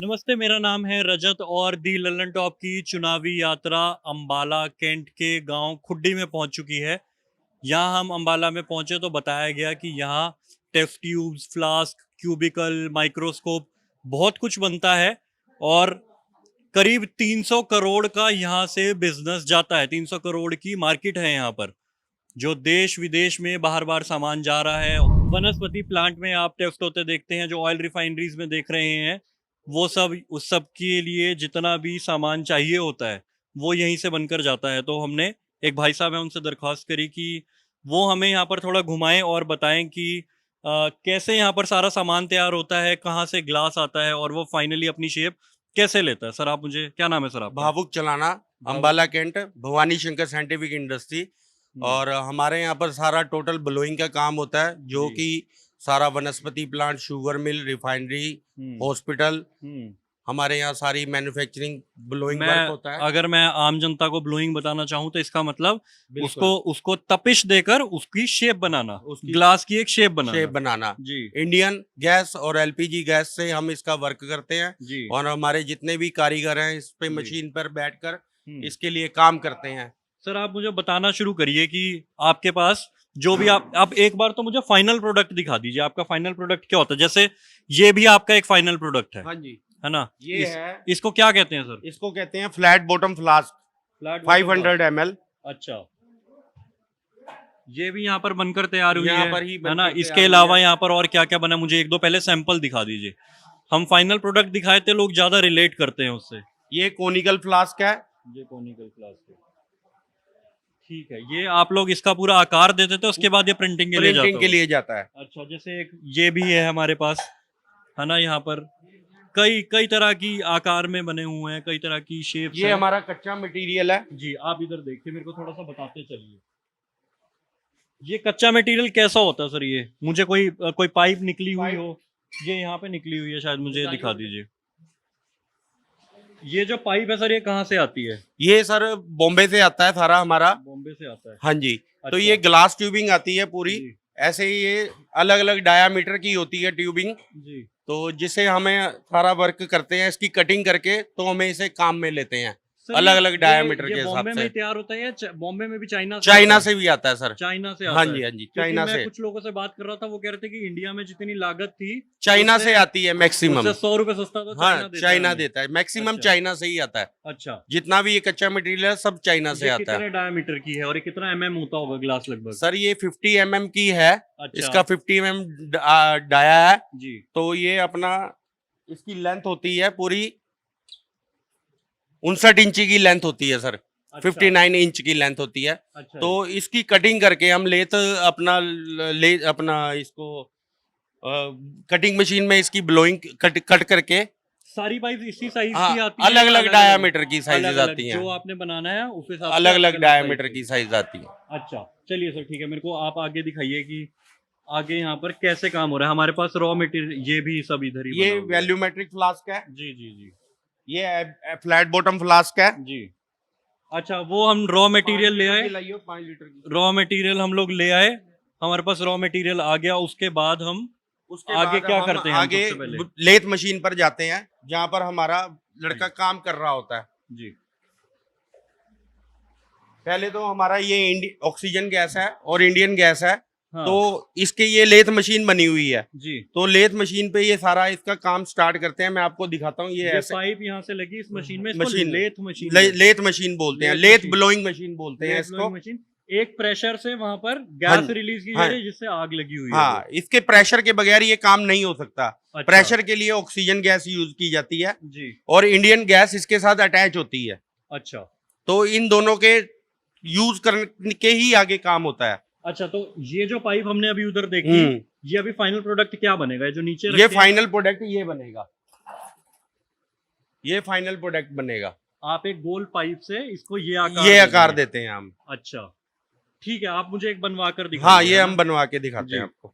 नमस्ते, मेरा नाम है रजत और दी लल्लन टॉप की चुनावी यात्रा अंबाला कैंट के गांव खुड्डी में पहुंच चुकी है। यहाँ हम अंबाला में पहुंचे तो बताया गया कि यहाँ test tubes, flask, cubicle, microscope बहुत कुछ बनता है और करीब 300 करोड़ का यहाँ से बिजनेस जाता है। 300 करोड़ की मार्केट है यहाँ पर, जो देश विदेश में बाहर बाहर सामान जा रहा है। वनस्पति प्लांट में आप टेस्ट होते देखते हैं, जो ऑयल रिफाइनरीज में देख रहे हैं, वो सब उस सब के लिए जितना भी सामान चाहिए होता है वो यहीं से बनकर जाता है। तो हमने एक भाई साहब है, उनसे दरख्वास्त करी कि वो हमें यहाँ पर थोड़ा घुमाएं और बताएं कि कैसे यहाँ पर सारा सामान तैयार होता है, कहाँ से ग्लास आता है और वो फाइनली अपनी शेप कैसे लेता है। सर आप मुझे, क्या नाम है सर आपका? भावुक चलाना, Ambala cantt, Bhavani Shankar scientific industry. और हमारे यहाँ पर सारा टोटल ब्लोइंग का काम होता है, जो कि सारा वनस्पति plant, sugar mill, refinery, hospital, हमारे यहाँ सारी मैन्युफैक्चरिंग ब्लोइंग वर्क होता है। अगर मैं आम जनता को ब्लोइंग बताना चाहूँ तो इसका मतलब उसको तपिश देकर उसकी शेप बनाना, ग्लास की एक शेप बनाना जी। इंडियन गैस और एलपीजी गैस से हम इसका वर्क करते हैं जी। और हमारे जितने भी कारीगर हैं इस पे मशीन पर बैठकर इसके लिए काम करते हैं। सर आप मुझे बताना शुरू करिए कि आपके पास जो भी आप एक बार तो मुझे फाइनल प्रोडक्ट दिखा दीजिए। आपका फाइनल प्रोडक्ट क्या होता है? जैसे ये भी आपका एक फाइनल प्रोडक्ट है। हाँ जी, है ना? है। इसको क्या कहते हैं सर? इसको कहते हैं फ्लैट बॉटम फ्लास्क, 500 ml। अच्छा, ये भी यहाँ पर बनकर तैयार हुई है, पर ही है ना? इसके अलावा यहाँ पर और क्या क्या बना, मुझे एक दो पहले सैंपल दिखा दीजिए। हम फाइनल प्रोडक्ट दिखाए थे, लोग ज्यादा रिलेट करते हैं उससे। ये कोनिकल फ्लास्क है। ये कोनिकल फ्लास्क है, ठीक है। ये आप लोग इसका पूरा आकार देते थे, उसके बाद ये प्रिंटिंग के लिए जाता है। अच्छा, जैसे एक ये भी है हमारे पास, है ना? यहाँ पर कई तरह की आकार में बने हुए हैं, कई तरह की शेप्स। ये हमारा कच्चा मटेरियल है जी। आप इधर देखिए, मेरे को थोड़ा सा बताते चलिए। ये कच्चा मटेरियल कैसा होता है सर? ये मुझे कोई पाइप निकली हुई हो, ये यहाँ पे निकली हुई है शायद, मुझे दिखा दीजिए। ये जो पाइप है सर, ये कहाँ से आती है? ये सर बॉम्बे से आता है, सारा हमारा बॉम्बे से आता है। हाँ जी। अच्छा। तो ये ग्लास ट्यूबिंग आती है पूरी, ऐसे ही ये अलग अलग डायामीटर की होती है ट्यूबिंग जी। तो जिसे हमें सारा वर्क करते हैं, इसकी कटिंग करके तो हमें इसे काम में लेते हैं अलग अलग डायामीटर के हिसाब से। बॉम्बे में तैयार होता है या बॉम्बे में भी चाइना से भी आता है सर? चाइना से आता हाँ है। जी, हाँ जी, चाइना से। कुछ लोगों से बात कर रहा था, वो कह रहे थे कि इंडिया में जितनी लागत थी चाइना से आती है मैक्सिमम। 100 रुपए सस्ता तो हाँ, चाइना देता है मैक्सिमम। चाइना से ही आता है। अच्छा, जितना भी ये कच्चा मटेरियल है सब चाइना से आता है। कितने डायमीटर की है और ये कितना mm होता होगा ग्लास लगभग? सर ये 50 mm की है। अच्छा। इसका 50 mm डाया है जी। तो ये अपना, इसकी लेंथ होती है पूरी 59 इंच की लेंथ होती है सर। अच्छा। 59 इंच की लेंथ होती है। अच्छा। तो इसकी कटिंग करके हम अपना इसको कटिंग मशीन में इसकी ब्लोइंग कट करके सारी पाइप इसी साइज की आती है, अलग अलग डायामीटर की साइजेस आती हैं। जो आपने बनाना है उस हिसाब से अलग अलग डायामीटर की साइज आती है। अच्छा, चलिए सर ठीक है। मेरे को आप आगे दिखाइए कि आगे यहाँ पर कैसे काम हो रहा है। हमारे पास रॉ मटेरियल, ये भी सब इधर ही। ये वैल्यूमेट्रिक फ्लास्क है जी जी जी। ये फ्लैट बॉटम फ्लास्क है जी। अच्छा, वो हम रॉ मटेरियल ले आए, 5 लीटर की रॉ मटेरियल हम लोग ले आए, हमारे पास रॉ मटेरियल आ गया। उसके बाद हम आगे क्या करते हैं? आगे लेथ मशीन पर जाते हैं, जहाँ पर हमारा लड़का काम कर रहा होता है जी। पहले तो हमारा ये ऑक्सीजन गैस है और इंडियन गैस है। हाँ। तो इसके ये लेथ मशीन बनी हुई है जी। तो लेथ मशीन पे ये सारा इसका काम स्टार्ट करते हैं। मैं आपको दिखाता हूँ। ये ऐसे पाइप यहाँ से लगी इस मशीन में, लेथ मशीन बोलते हैं, लेथ ब्लोइंग मशीन बोलते हैं इसको। एक प्रेशर से वहां पर गैस रिलीज की जा रही है, जिससे आग लगी हुई है। हाँ, इसके प्रेशर के बगैर ये काम नहीं हो सकता। अच्छा। प्रेशर के लिए ऑक्सीजन गैस यूज की जाती है जी। और इंडियन गैस इसके साथ अटैच होती है। अच्छा। तो इन दोनों के यूज करने के ही आगे काम होता है। अच्छा, तो ये जो पाइप हमने अभी उधर देखी, ये अभी फाइनल प्रोडक्ट क्या बनेगा? जो नीचे ये फाइनल प्रोडक्ट ये बनेगा। ये फाइनल प्रोडक्ट बनेगा। आप एक गोल पाइप से इसको ये आकार देते हैं हम। अच्छा ठीक है, आप मुझे एक बनवा कर दिखाइए। हाँ, ये हम बनवा के दिखाते हैं आपको।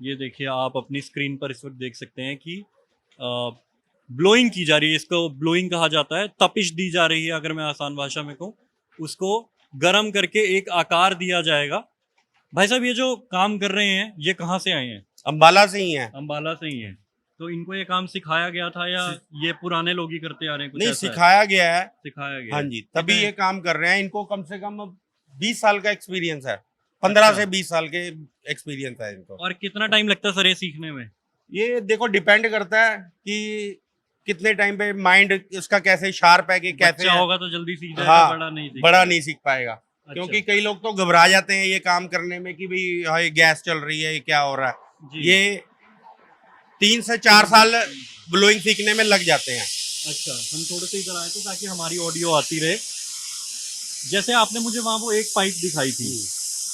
ये देखिए, आप अपनी स्क्रीन पर इस वक्त देख सकते हैं कि ब्लोइंग की जा रही है। इसको ब्लोइंग कहा जाता है, तपिश दी जा रही है अगर मैं आसान भाषा में कहूँ। उसको गर्म करके एक आकार दिया जाएगा। भाई साहब, ये जो काम कर रहे हैं ये कहाँ से आए हैं? अम्बाला से ही है। अम्बाला से ही है। तो इनको ये काम सिखाया गया था या ये पुराने लोग ही करते आ रहे हैं, कुछ नहीं, ऐसा है? सिखाया गया है। सिखाया गया हाँ है। जी, तभी कितने- ये काम कर रहे हैं। इनको कम से कम 20 साल का एक्सपीरियंस है। 15 अच्छा। से 20 साल के एक्सपीरियंस है इनको। और कितना टाइम लगता है सर ये सीखने में? ये देखो डिपेंड करता है कि कितने टाइम पे माइंड इसका कैसे शार्प है, कि कैसे बच्चा है। होगा तो जल्दी सीख जाएगा, हाँ, बड़ा नहीं सीख बड़ा पाएगा। नहीं सीख पाएगा। अच्छा। क्योंकि कई लोग तो घबरा जाते हैं ये काम करने में कि भाई हाँ ये गैस चल रही है, ये क्या हो रहा है। जी। ये 3 से 4 साल ब्लोइंग सीखने में लग जाते हैं। अच्छा, हम थोड़े से इधर आए थे ताकि हमारी ऑडियो आती रहे। जैसे आपने मुझे वहां वो एक पाइप दिखाई थी,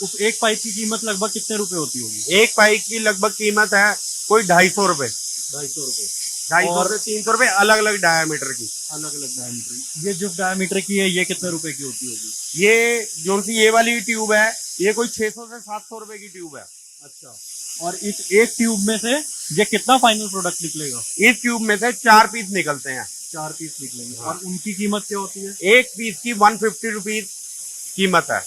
उस एक पाइप की कीमत लगभग कितने रुपए होती होगी? एक पाइप की लगभग कीमत है कोई 250 रुपए। 250 रुपए। 250 और से 300 रुपए, अलग अलग डायमीटर की। अलग अलग डायमीटर। ये जो डायमीटर की है ये कितने रुपए की होती होगी? ये जो सी ये वाली ट्यूब है, ये कोई 600 से 700 रुपए की ट्यूब है। अच्छा। और इस एक ट्यूब में से ये कितना फाइनल प्रोडक्ट निकलेगा? इस ट्यूब में से 4 पीस निकलते हैं। 4 पीस निकलेंगे। हाँ। और उनकी कीमत क्या होती है? एक पीस की 150 रुपीज कीमत है।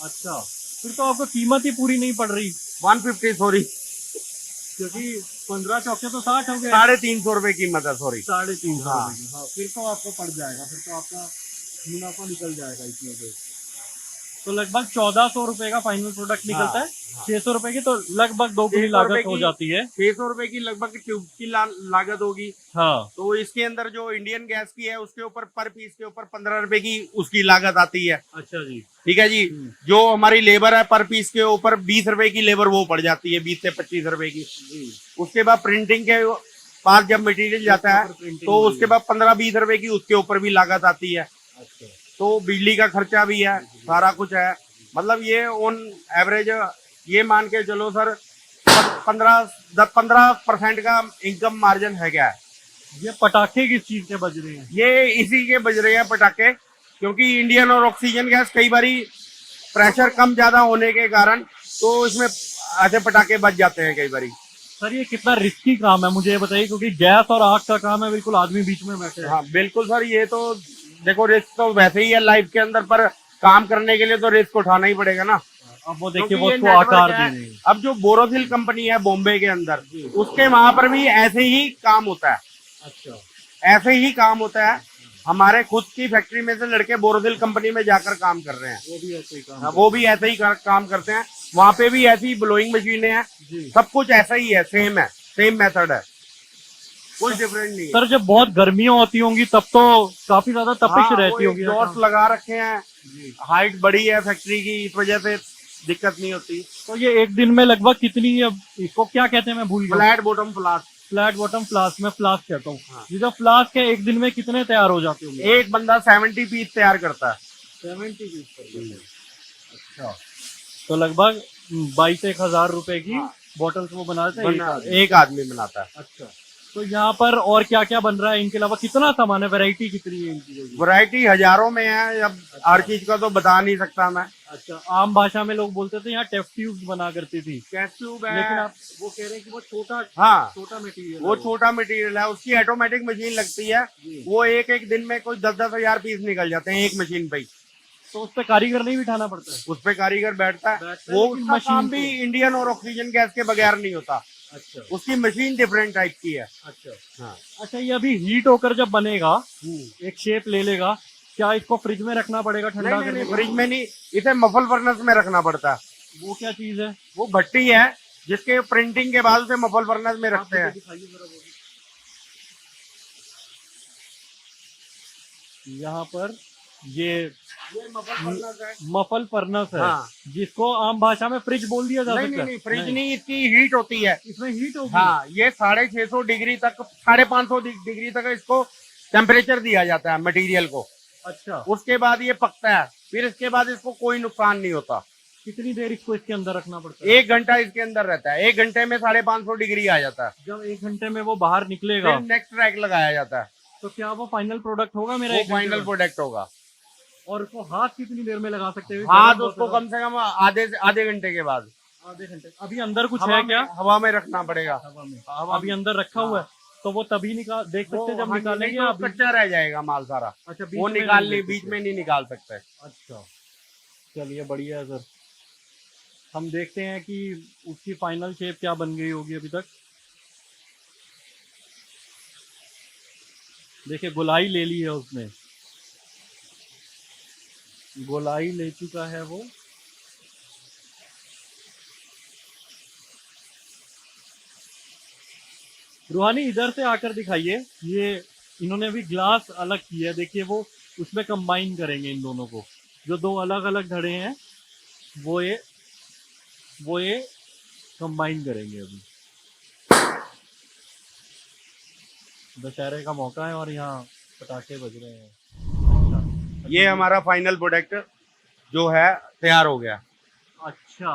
अच्छा, फिर तो आपको कीमत ही पूरी नहीं पड़ रही, 150 सॉरी, क्योंकि 15 चौके तो 60 हो गए। 350 रुपए कीमत है, सॉरी। 350 हाँ। रुपए की। हाँ, फिर तो आपको पड़ जाएगा, फिर तो आपका मुनाफा निकल जाएगा इसमें से। तो लगभग 1400 रुपए का फाइनल प्रोडक्ट निकलता है। हाँ। 600 रुपए की तो लगभग 2 की 600 लागत रुपए हो की- जाती है। 600 रुपए की लगभग ट्यूब की लागत होगी। हाँ। तो इसके अंदर जो इंडियन गैस की है उसके ऊपर पर पीस के ऊपर 15 रुपए की उसकी लागत आती है। अच्छा जी। ठीक है जी। जो हमारी लेबर है पर पीस के ऊपर 20 रुपए की लेबर वो पड़ जाती है, 20 से 25 रुपए की। उसके बाद प्रिंटिंग के पास जब मटेरियल जाता है तो उसके बाद 15-20 रुपए की उसके ऊपर भी लागत आती है। अच्छा। तो बिजली का खर्चा भी है, सारा कुछ है। मतलब ये ऑन एवरेज ये मान के चलो सर 15% का इनकम मार्जिन है क्या है। ये पटाखे किस चीज के बज रहे हैं? ये इसी के बज रहे हैं पटाखे, क्योंकि इंडियन और ऑक्सीजन गैस कई बारी प्रेशर कम ज्यादा होने के कारण तो इसमें ऐसे पटाखे बज जाते हैं कई बारी। सर ये कितना रिस्की काम है मुझे ये बताइए, क्योंकि गैस और आग का काम है, बिल्कुल आदमी बीच में बैठे हैं। हाँ बिल्कुल सर, ये तो देखो रिस्क तो वैसे ही है लाइफ के अंदर, पर काम करने के लिए तो रिस्क उठाना ही पड़ेगा ना। अब वो देखिए क्योंकि वो ये उसको network आकार है। दे रहे हैं। अब जो बोरोसिल कंपनी है बॉम्बे के अंदर, उसके वहां पर भी ऐसे ही काम होता है। अच्छा। ऐसे ही काम होता है। हमारे खुद की फैक्ट्री में से लड़के बोरोसिल कंपनी में जाकर काम कर रहे हैं। वो भी ऐसे ही काम हाँ, वो भी ऐसे ही काम करते हैं। वहां पे भी ऐसी ब्लोइंग मशीनें हैं, जी। सब कुछ ऐसा ही है, सेम है, सेम मेथड है, कुछ डिफरेंट नहीं है। सर जब बहुत गर्मियां होती होंगी तब तो काफी ज्यादा तपिश हाँ, रहती वो होगी। एग्जॉस्ट लगा रखे हैं, जी। हाइट बड़ी है फैक्ट्री की, इस वजह से दिक्कत नहीं होती। तो ये एक दिन में लगभग कितनी, अब इसको क्या कहते हैं मैं भूल गया। Flat bottom flask. Flat bottom flask, में फ्लास्क कहता हूँ। हाँ। ये जो फ्लास्क है एक दिन में कितने तैयार हो जाते होंगे? एक बंदा 70 पीस तैयार करता है। 70 पीस कर देते हैं। अच्छा, तो लगभग 22-1 हजार रुपए की हाँ। बॉटल्स वो बनाते हैं एक आदमी बनाता है। अच्छा, तो यहाँ पर और क्या क्या बन रहा है इनके अलावा? कितना सामान है, वैरायटी कितनी है इनकी? वैरायटी हजारों में है, अब हर चीज का तो बता नहीं सकता मैं। अच्छा, आम भाषा में लोग बोलते थे यहाँ टेस्ट ट्यूब बना करती थी, टेस्ट ट्यूब है, लेकिन आप वो कह रहे हैं कि वो छोटा हाँ छोटा मटेरियल वो छोटा मटेरियल है, उसकी ऑटोमेटिक मशीन लगती है। वो एक एक दिन में कोई 10-10 हजार पीस निकल जाते हैं एक मशीन पे ही। तो उस पर कारीगर नहीं बिठाना पड़ता है? उस पे कारीगर बैठता है, बैठता है, वो लेकिन उसका मशीन काम भी इंडियन और ऑक्सीजन गैस के बगैर नहीं होता। अच्छा उसकी मशीन डिफरेंट टाइप की है। अच्छा। हाँ। अच्छा, ये अभी हीट होकर जब बनेगा, एक शेप ले लेगा, क्या इसको फ्रिज में रखना पड़ेगा ठंडा नहीं, करने नहीं, के लिए? फ्रिज में नहीं, इसे मफल फर्नेस में रखना पड़ता है। वो क्या चीज है? वो भट्टी है जिसके प्रिंटिंग के बाद उसे मफल फर्नेस में रखते हैं। दिखाइए जरा वो भी। यहाँ पर ये मफल फर्नेस है। मफल फर्नेस है, हाँ। जिसको आम भाषा में फ्रिज बोल दिया जा नहीं, सकता नहीं, है। नहीं, फ्रिज नहीं, इसकी हीट होती है। इसमें हीट होगी। हाँ, ये 650 डिग्री तक, 550 डिग्री तक इसको टेम्परेचर दिया जाता है मटेरियल को। अच्छा, उसके बाद ये पकता है, फिर इसके बाद इसको कोई नुकसान नहीं होता। कितनी देर इसको इसके अंदर रखना पड़ता है? 1 घंटा इसके अंदर रहता है, 1 घंटे में 550 डिग्री आ जाता है। जब 1 घंटे में वो बाहर निकलेगा फिर नेक्स्ट रैक लगाया जाता है, तो क्या वो फाइनल प्रोडक्ट होगा मेरा? वो 1 घंटे फाइनल में? प्रोडक्ट होगा। और उसको हाथ कितनी देर में लगा सकते हैं? हाथ उसको कम से कम आधे घंटे के बाद। आधे घंटे। अभी अंदर कुछ हवा है में- क्या? हवा में रखना पड़ेगा। हवा में। हवा अभी अंदर रखा हुआ है, तो वो तभी निकाल देख सकते हैं जब हाँ, निकालेंगे। नहीं तो अभी कच्चा रह जाएगा माल सारा। अच्छा, वो में निकाल नहीं नहीं, देख बीच सकते। में नहीं निकाल सकते। अच्छा, चलिए बढ़िया है सर। हम देखते हैं कि उसकी फाइनल शेप क्या बन गई होगी अभी तक। देखिए गोलाई ले ली है उसने, गोलाई ले चुका है वो। रूहानी इधर से आकर दिखाइए, ये इन्होंने अभी ग्लास अलग किया है, देखिए वो उसमें कंबाइन करेंगे इन दोनों को। जो दो अलग अलग धड़े हैं वो ये कंबाइन करेंगे अभी। दशहरे का मौका है और यहाँ पटाखे बज रहे हैं। अच्छा, ये हमारा फाइनल प्रोडक्ट जो है तैयार हो गया। अच्छा,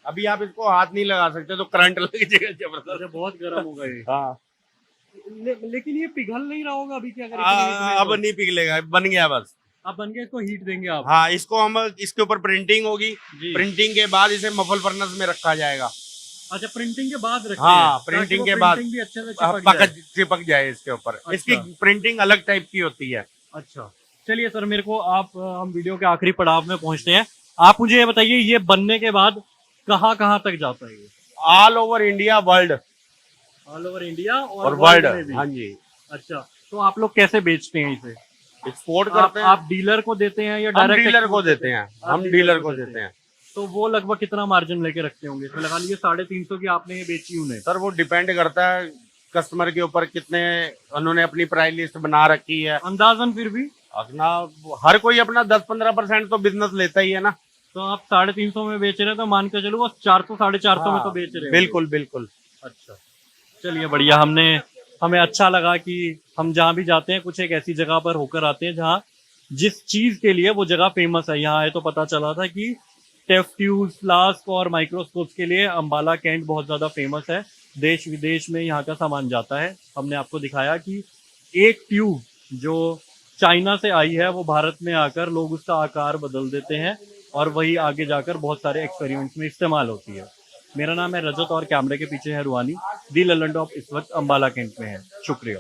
अभी आप इसको हाथ नहीं लगा सकते, तो करंट लग जाएगा जबरदस्त। अरे बहुत गर्म होगा ये। हाँ, लेकिन ये पिघल नहीं रहा होगा अभी क्या अगर इतनी heat में अब तो? नहीं पिघलेगा, बन गया बस। अब बन गया, इसको हीट देंगे आप? हाँ, इसको हम इसके ऊपर प्रिंटिंग होगी। जी। प्रिंटिंग के बाद इसे मफल फर्नेस में रखा जाएगा। अच्छा, प्रिंटिंग के बाद रखते हाँ, हैं, ताकि प्रिंटिंग वो के बाद प्रिंटिंग भी अच्छे से चिपक जाए इसके ऊपर। अच्छा। इसकी प्रिंटिंग अलग टाइप की होती है। अच्छा, चलिए सर, मेरे को आप हम वीडियो के आखिरी पड़ाव में पहुंचते हैं। आप मुझे ये बताइए, ये बनने के बाद कहाँ कहाँ तक जाता है ये? All over India, world all over India और वर्ल्ड वर्ल्ड। में भी? हाँ जी, अच्छा, तो आप लोग कैसे बेचते हैं इसे? एक्सपोर्ट करते हैं। आप डीलर को देते हैं या हम डायरेक्ट डीलर को देते हैं। हम डीलर को देते हैं। तो वो लगभग कितना मार्जिन लेके रखते होंगे? तो लगा लीजिए 350 की आपने ये बेची उन्हें। सर वो डिपेंड करता है कस्टमर के ऊपर, कितने उन्होंने अपनी प्राइस लिस्ट बना रखी है। अंदाजन फिर भी अपना हर कोई अपना 10-15% तो बिजनेस लेता ही है ना। तो आप 350 में बेच रहे हैं, तो मान के चलो वो 400 450 में तो बेच रहे हैं। बिल्कुल बिल्कुल। अच्छा, चलिए बढ़िया। हमें अच्छा लगा कि हम जहाँ भी जाते हैं कुछ एक ऐसी जगह पर होकर आते हैं जहाँ जिस चीज के लिए वो जगह फेमस है। यहाँ आए तो पता चला था कि टेस्ट ट्यूब्स, फ्लास्क और माइक्रोस्कोप्स के लिए अंबाला कैंट बहुत ज्यादा फेमस है। देश विदेश में यहाँ का सामान जाता है। हमने आपको दिखाया कि एक ट्यूब जो चाइना से आई है वो भारत में आकर लोग उसका आकार बदल देते हैं और वही आगे जाकर बहुत सारे एक्सपेरिमेंट्स में इस्तेमाल होती है। मेरा नाम है रजत और कैमरे के पीछे है रूहानी। दी लल्लन टॉप इस वक्त अंबाला कैंट में है। शुक्रिया।